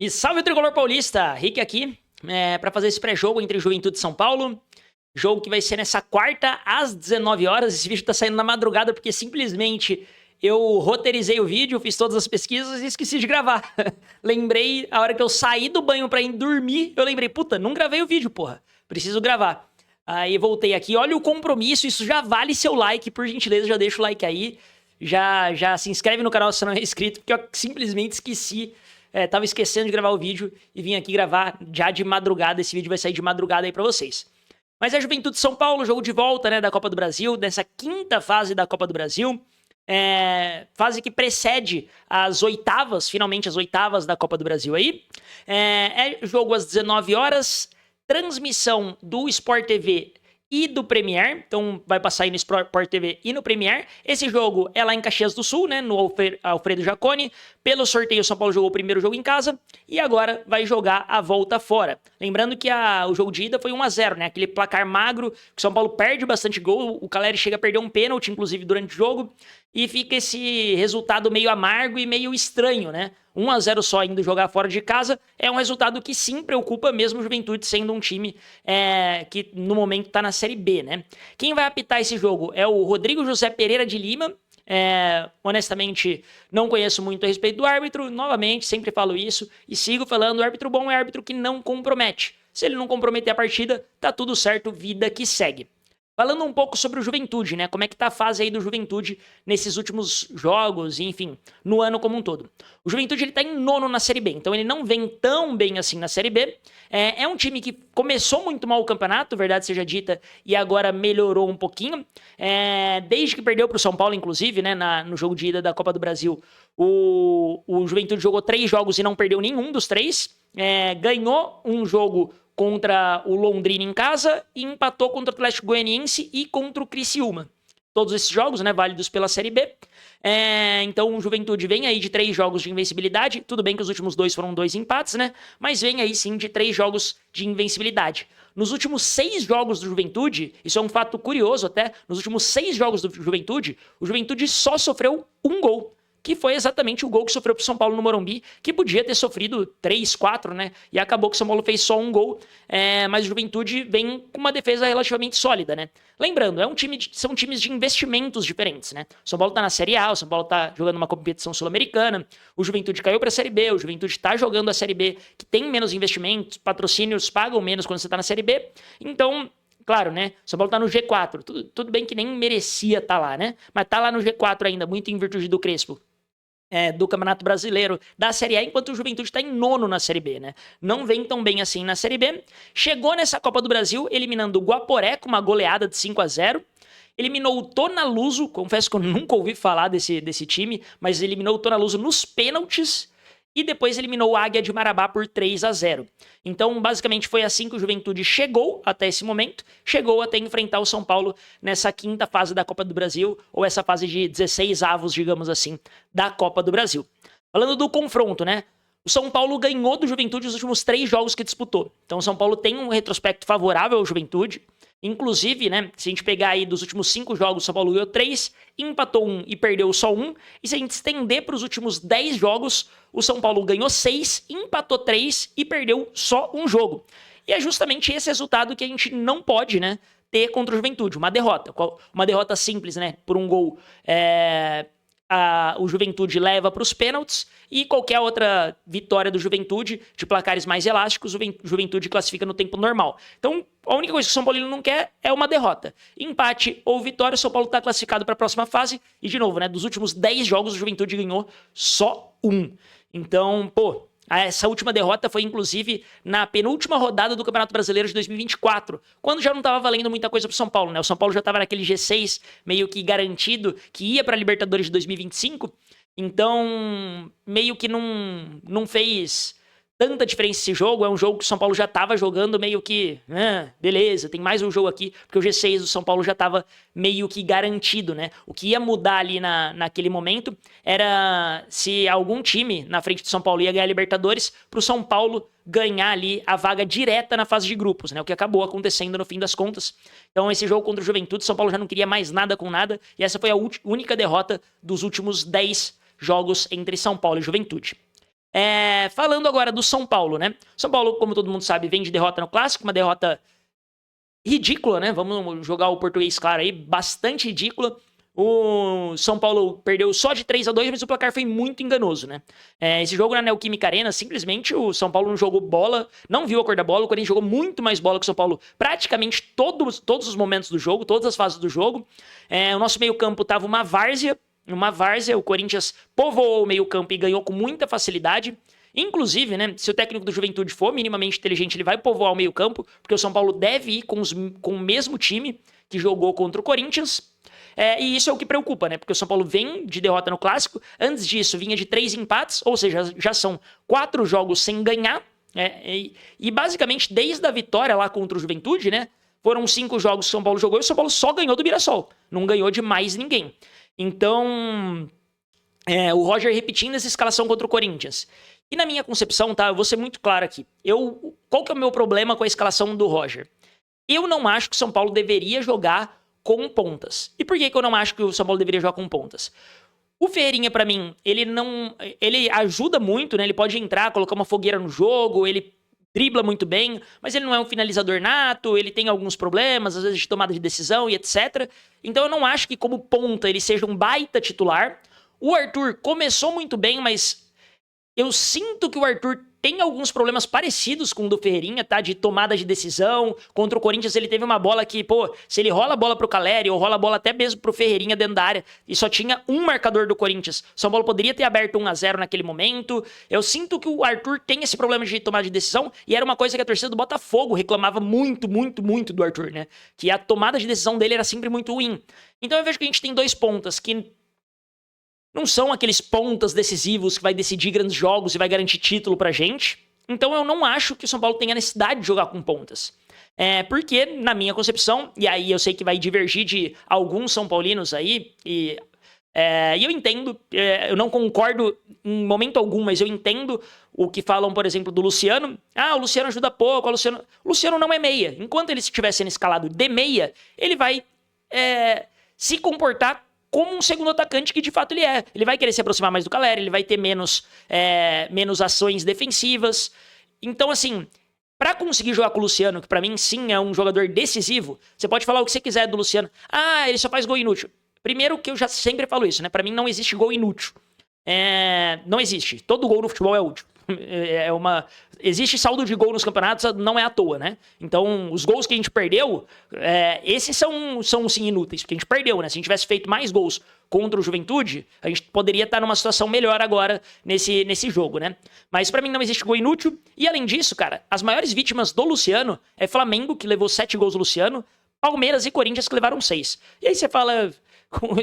E salve Tricolor Paulista, Rick aqui, para fazer esse pré-jogo entre Juventude e São Paulo. Jogo que vai ser nessa quarta às 19 horas. Esse vídeo tá saindo na madrugada porque simplesmente eu roteirizei o vídeo, fiz todas as pesquisas e esqueci de gravar. Lembrei, a hora que eu saí do banho pra ir dormir, eu lembrei, puta, não gravei o vídeo, porra. Preciso gravar. Aí voltei aqui, olha o compromisso, isso já vale seu like, por gentileza, já deixa o like aí. Já se inscreve no canal se não é inscrito, porque eu simplesmente esqueci. Tava esquecendo de gravar o vídeo e vim aqui gravar já de madrugada. Esse vídeo vai sair de madrugada aí pra vocês. Mas é Juventude São Paulo, jogo de volta, né, da Copa do Brasil, nessa quinta fase da Copa do Brasil. Fase que precede as oitavas, finalmente as oitavas da Copa do Brasil aí. É jogo às 19 horas, transmissão do Sport TV e do Premier, então vai passar aí no Sport TV e no Premier. Esse jogo é lá em Caxias do Sul, né, no Alfredo Jaconi. Pelo sorteio, o São Paulo jogou o primeiro jogo em casa e agora vai jogar a volta fora. Lembrando que o jogo de ida foi 1-0, né, aquele placar magro, que o São Paulo perde bastante gol, o Caleri chega a perder um pênalti, inclusive, durante o jogo, e fica esse resultado meio amargo e meio estranho, né? 1-0 só indo jogar fora de casa é um resultado que sim preocupa, mesmo o Juventude sendo um time que no momento tá na Série B, né? Quem vai apitar esse jogo é o Rodrigo José Pereira de Lima. Honestamente, não conheço muito a respeito do árbitro, novamente, sempre falo isso e sigo falando, o árbitro bom é árbitro que não compromete. Se ele não comprometer a partida, tá tudo certo, vida que segue. Falando um pouco sobre o Juventude, né? Como é que tá a fase aí do Juventude nesses últimos jogos, enfim, no ano como um todo. O Juventude, ele tá em nono na Série B, então ele não vem tão bem assim na Série B. É um time que começou muito mal o campeonato, verdade seja dita, e agora melhorou um pouquinho. Desde que perdeu pro São Paulo, inclusive, né, no jogo de ida da Copa do Brasil, o Juventude jogou 3 jogos e não perdeu nenhum dos 3. Ganhou um jogo contra o Londrina em casa e empatou contra o Atlético Goianiense e contra o Criciúma. Todos esses jogos, né, válidos pela Série B. Então o Juventude vem aí de 3 jogos de invencibilidade. Tudo bem que os últimos 2 foram 2 empates, né? Mas vem aí sim de 3 jogos de invencibilidade. Nos últimos 6 jogos do Juventude, isso é um fato curioso até, nos últimos 6 jogos do Juventude, o Juventude só sofreu um gol, que foi exatamente o gol que sofreu pro São Paulo no Morumbi, que podia ter sofrido 3, 4, né? E acabou que o São Paulo fez só um gol, mas o Juventude vem com uma defesa relativamente sólida, né? Lembrando, são times de investimentos diferentes, né? O São Paulo tá na Série A, o São Paulo tá jogando uma competição sul-americana, o Juventude caiu pra Série B, o Juventude tá jogando a Série B, que tem menos investimentos, patrocínios pagam menos quando você tá na Série B, então... Claro, né? O São Paulo tá no G4. Tudo bem que nem merecia estar lá, né? Mas tá lá no G4 ainda, muito em virtude do Crespo. Do Campeonato Brasileiro, da Série A, enquanto o Juventude está em nono na Série B, né? Não vem tão bem assim na Série B. Chegou nessa Copa do Brasil, eliminando o Guaporé com uma goleada de 5-0. Eliminou o Tonaluso, confesso que eu nunca ouvi falar desse time, mas eliminou o Tonaluso nos pênaltis. E depois eliminou o Águia de Marabá por 3-0. Então, basicamente, foi assim que o Juventude chegou até esse momento, chegou até enfrentar o São Paulo nessa quinta fase da Copa do Brasil, ou essa fase de 16 avos, digamos assim, da Copa do Brasil. Falando do confronto, né? O São Paulo ganhou do Juventude os últimos 3 jogos que disputou. Então, o São Paulo tem um retrospecto favorável ao Juventude. Inclusive, né, se a gente pegar aí dos últimos 5 jogos, o São Paulo ganhou 3, empatou 1 e perdeu só 1. E se a gente estender para os últimos 10 jogos, o São Paulo ganhou 6, empatou 3 e perdeu só um jogo. E é justamente esse resultado que a gente não pode, né, ter contra o Juventude, uma derrota. Uma derrota simples, né, por um gol. O Juventude leva para os pênaltis e qualquer outra vitória do Juventude, de placares mais elásticos, o Juventude classifica no tempo normal. Então, a única coisa que o São Paulo não quer é uma derrota. Empate ou vitória, o São Paulo está classificado para a próxima fase. E, de novo, né, dos últimos 10 jogos, o Juventude ganhou só 1. Então, essa última derrota foi, inclusive, na penúltima rodada do Campeonato Brasileiro de 2024, quando já não estava valendo muita coisa pro São Paulo, né? O São Paulo já estava naquele G6 meio que garantido que ia para a Libertadores de 2025, então meio que não fez tanta diferença esse jogo. É um jogo que o São Paulo já estava jogando meio que, beleza, tem mais um jogo aqui, porque o G6 do São Paulo já estava meio que garantido, né? O que ia mudar ali naquele momento era se algum time na frente do São Paulo ia ganhar a Libertadores, pro São Paulo ganhar ali a vaga direta na fase de grupos, né? O que acabou acontecendo no fim das contas. Então esse jogo contra o Juventude, São Paulo já não queria mais nada com nada, e essa foi a única derrota dos últimos 10 jogos entre São Paulo e Juventude. Falando agora do São Paulo, né? São Paulo, como todo mundo sabe, vem de derrota no Clássico, uma derrota ridícula, né? Vamos jogar o português claro aí, bastante ridícula. O São Paulo perdeu só de 3-2, mas o placar foi muito enganoso, né? Esse jogo na Neoquímica Arena, simplesmente o São Paulo não jogou bola, não viu a cor da bola, o Corinthians jogou muito mais bola que o São Paulo, praticamente todos os momentos do jogo, todas as fases do jogo. O nosso meio-campo tava uma várzea, o Corinthians povoou o meio-campo e ganhou com muita facilidade. Inclusive, né, se o técnico do Juventude for minimamente inteligente, ele vai povoar o meio-campo, porque o São Paulo deve ir com o mesmo time que jogou contra o Corinthians. E isso é o que preocupa, né? Porque o São Paulo vem de derrota no Clássico. Antes disso, vinha de 3 empates, ou seja, já são 4 jogos sem ganhar. E basicamente, desde a vitória lá contra o Juventude, né? Foram 5 jogos que o São Paulo jogou e o São Paulo só ganhou do Mirassol. Não ganhou de mais ninguém. Então, o Roger repetindo essa escalação contra o Corinthians. E na minha concepção, tá? Eu vou ser muito claro aqui. Qual que é o meu problema com a escalação do Roger? Eu não acho que o São Paulo deveria jogar com pontas. E por que eu não acho que o São Paulo deveria jogar com pontas? O Ferreirinha, pra mim, ele ajuda muito, né? Ele pode entrar, colocar uma fogueira no jogo, ele dribla muito bem, mas ele não é um finalizador nato, ele tem alguns problemas, às vezes de tomada de decisão e etc. Então eu não acho que como ponta ele seja um baita titular. O Arthur começou muito bem, mas eu sinto que o Arthur tem alguns problemas parecidos com o do Ferreirinha, tá? De tomada de decisão. Contra o Corinthians ele teve uma bola que, se ele rola a bola pro Caleri ou rola a bola até mesmo pro Ferreirinha dentro da área e só tinha um marcador do Corinthians, São Paulo poderia ter aberto 1-0 naquele momento. Eu sinto que o Arthur tem esse problema de tomada de decisão e era uma coisa que a torcida do Botafogo reclamava muito, muito, muito do Arthur, né? Que a tomada de decisão dele era sempre muito ruim. Então eu vejo que a gente tem 2 pontas que não são aqueles pontas decisivos que vai decidir grandes jogos e vai garantir título pra gente. Então eu não acho que o São Paulo tenha necessidade de jogar com pontas. Porque, na minha concepção, e aí eu sei que vai divergir de alguns São Paulinos aí, e eu entendo, eu não concordo em momento algum, mas eu entendo o que falam, por exemplo, do Luciano. O Luciano ajuda pouco, o Luciano não é meia. Enquanto ele estiver sendo escalado de meia, ele vai se comportar como um segundo atacante que de fato ele é. Ele vai querer se aproximar mais do Caleri, ele vai ter menos ações defensivas. Então, assim, pra conseguir jogar com o Luciano, que pra mim sim é um jogador decisivo, você pode falar o que você quiser do Luciano. Ele só faz gol inútil. Primeiro que eu já sempre falo isso, né? Pra mim não existe gol inútil. Não existe. Todo gol no futebol é útil. Existe saldo de gol nos campeonatos, não é à toa, né? Então, os gols que a gente perdeu, esses são sim inúteis, porque a gente perdeu, né? Se a gente tivesse feito mais gols contra o Juventude, a gente poderia estar numa situação melhor agora nesse jogo, né? Mas pra mim não existe gol inútil. E além disso, cara, as maiores vítimas do Luciano é Flamengo, que levou 7 gols do Luciano, Palmeiras e Corinthians, que levaram 6. E aí você fala,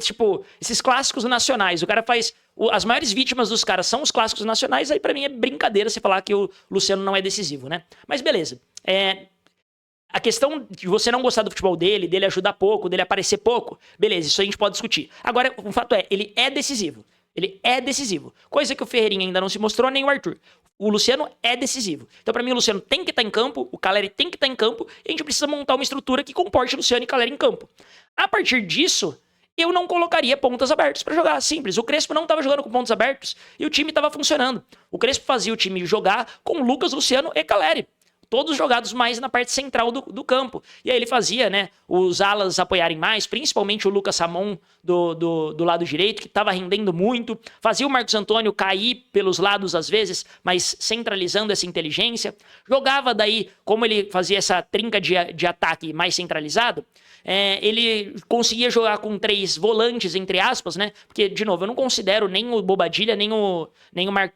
tipo, esses clássicos nacionais, o cara faz... As maiores vítimas dos caras são os clássicos nacionais, aí pra mim é brincadeira você falar que o Luciano não é decisivo, né? Mas beleza. A questão de você não gostar do futebol dele ajudar pouco, dele aparecer pouco, beleza, isso a gente pode discutir. Agora, o fato é, ele é decisivo. Ele é decisivo. Coisa que o Ferreirinha ainda não se mostrou, nem o Arthur. O Luciano é decisivo. Então, pra mim, o Luciano tem que estar em campo, o Caleri tem que estar em campo, e a gente precisa montar uma estrutura que comporte Luciano e Caleri em campo. A partir disso, eu não colocaria pontas abertas pra jogar. Simples. O Crespo não tava jogando com pontos abertos e o time tava funcionando. O Crespo fazia o time jogar com Lucas, Luciano e Caleri. Todos jogados mais na parte central do campo. E aí ele fazia, né, os alas apoiarem mais, principalmente o Lucas Ramon do lado direito, que estava rendendo muito. Fazia o Marcos Antônio cair pelos lados às vezes, mas centralizando essa inteligência. Jogava daí, como ele fazia essa trinca de ataque mais centralizado, ele conseguia jogar com 3 volantes, entre aspas, né? Porque, de novo, eu não considero nem o Bobadilha, nem o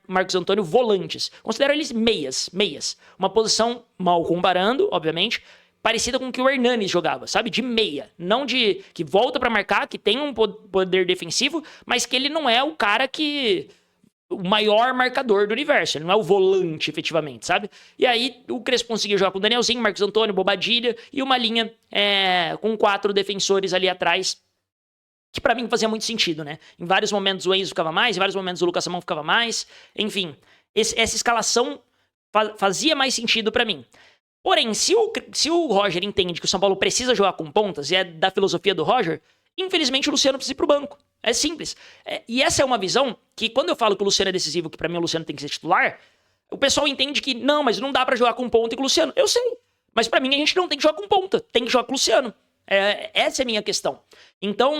Marcos Antônio volantes. Considero eles meias. Uma posição, mal comparando, obviamente, parecida com o que o Hernanes jogava, sabe? De meia. Não de que volta pra marcar, que tem um poder defensivo, mas que ele não é o cara que... o maior marcador do universo. Ele não é o volante, efetivamente, sabe? E aí, o Crespo conseguia jogar com o Danielzinho, Marcos Antônio, Bobadilha e uma linha com 4 defensores ali atrás, que pra mim fazia muito sentido, né? Em vários momentos o Enzo ficava mais, em vários momentos o Lucas Samão ficava mais. Enfim, essa escalação fazia mais sentido pra mim. Porém, se o Roger entende que o São Paulo precisa jogar com pontas, e é da filosofia do Roger, infelizmente o Luciano precisa ir pro banco. É simples. E essa é uma visão que, quando eu falo que o Luciano é decisivo, que pra mim o Luciano tem que ser titular, o pessoal entende que, não, mas não dá pra jogar com ponta e com o Luciano. Eu sei. Mas pra mim a gente não tem que jogar com ponta, tem que jogar com o Luciano. Essa é a minha questão. Então,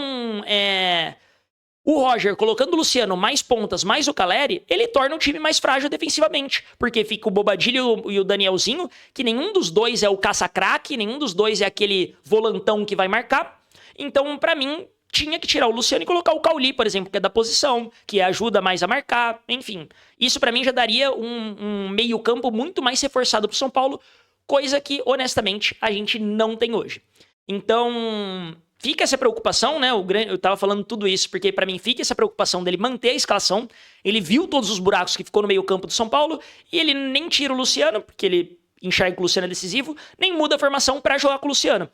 o Roger, colocando o Luciano mais pontas, mais o Caleri, ele torna o time mais frágil defensivamente. Porque fica o Bobadilho e o Danielzinho, que nenhum dos dois é o caça-craque, nenhum dos dois é aquele volantão que vai marcar. Então, pra mim, tinha que tirar o Luciano e colocar o Cauli, por exemplo, que é da posição, que ajuda mais a marcar, enfim. Isso pra mim já daria um meio-campo muito mais reforçado pro São Paulo, coisa que, honestamente, a gente não tem hoje. Então, fica essa preocupação, né? Eu tava falando tudo isso porque pra mim fica essa preocupação dele manter a escalação. Ele viu todos os buracos que ficou no meio-campo do São Paulo e ele nem tira o Luciano, porque ele enxerga que o Luciano é decisivo, nem muda a formação pra jogar com o Luciano.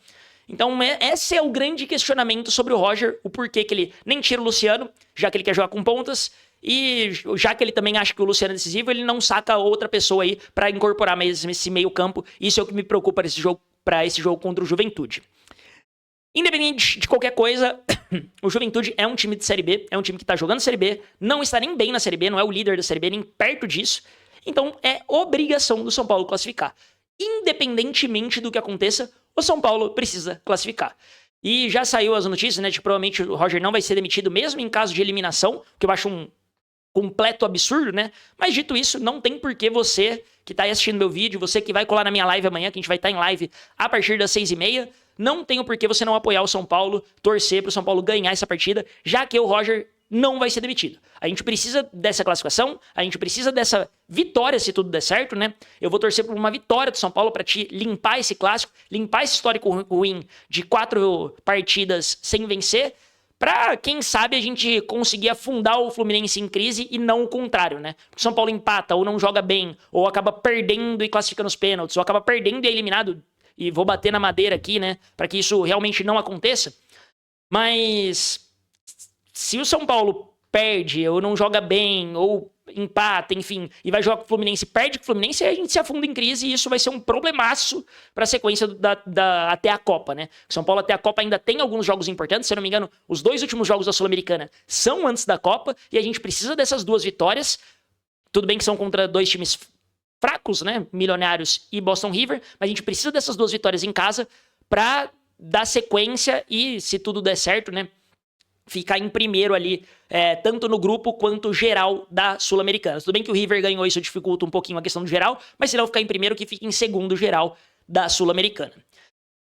Então, esse é o grande questionamento sobre o Roger, o porquê que ele nem tira o Luciano, já que ele quer jogar com pontas, e já que ele também acha que o Luciano é decisivo, ele não saca outra pessoa aí pra incorporar mesmo esse meio-campo. Isso é o que me preocupa pra esse jogo contra o Juventude. Independente de qualquer coisa, o Juventude é um time de Série B, é um time que tá jogando Série B, não está nem bem na Série B, não é o líder da Série B, nem perto disso. Então, é obrigação do São Paulo classificar. Independentemente do que aconteça, o São Paulo precisa classificar. E já saiu as notícias, né, de que provavelmente o Roger não vai ser demitido mesmo em caso de eliminação, que eu acho um completo absurdo, né? Mas dito isso, não tem por que você que tá aí assistindo meu vídeo, você que vai colar na minha live amanhã, que a gente vai estar em live a partir das 6h30, não tem por que você não apoiar o São Paulo, torcer pro São Paulo ganhar essa partida, já que o Roger não vai ser demitido. A gente precisa dessa classificação, a gente precisa dessa vitória, se tudo der certo, né? Eu vou torcer por uma vitória do São Paulo pra te limpar esse clássico, limpar esse histórico ruim de 4 partidas sem vencer, pra, quem sabe, a gente conseguir afundar o Fluminense em crise e não o contrário, né? Porque o São Paulo empata ou não joga bem, ou acaba perdendo e classifica nos pênaltis, ou acaba perdendo e é eliminado, e vou bater na madeira aqui, né? Pra que isso realmente não aconteça. Mas se o São Paulo perde, ou não joga bem, ou empata, enfim, e vai jogar com o Fluminense, perde com o Fluminense, aí a gente se afunda em crise e isso vai ser um problemaço pra sequência até a Copa, né? O São Paulo até a Copa ainda tem alguns jogos importantes, se eu não me engano, os 2 últimos jogos da Sul-Americana são antes da Copa, e a gente precisa dessas 2 vitórias. Tudo bem que são contra 2 times fracos, né? Milionários e Boston River, mas a gente precisa dessas 2 vitórias em casa pra dar sequência e, se tudo der certo, né, ficar em primeiro ali, tanto no grupo quanto geral da Sul-Americana. Tudo bem que o River ganhou, isso dificulta um pouquinho a questão do geral, mas se não ficar em primeiro, que fique em segundo geral da Sul-Americana.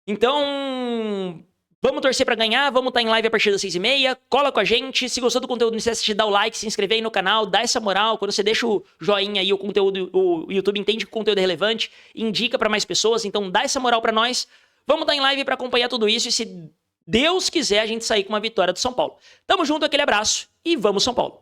Então, vamos torcer pra ganhar, vamos estar em live a partir das 6h30, cola com a gente, se gostou do conteúdo, não esquece de dar o like, se inscrever aí no canal, dá essa moral, quando você deixa o joinha aí, o YouTube entende que o conteúdo é relevante, indica pra mais pessoas, então dá essa moral pra nós, vamos estar em live pra acompanhar tudo isso e se Deus quiser, a gente sair com uma vitória do São Paulo. Tamo junto, aquele abraço e vamos São Paulo!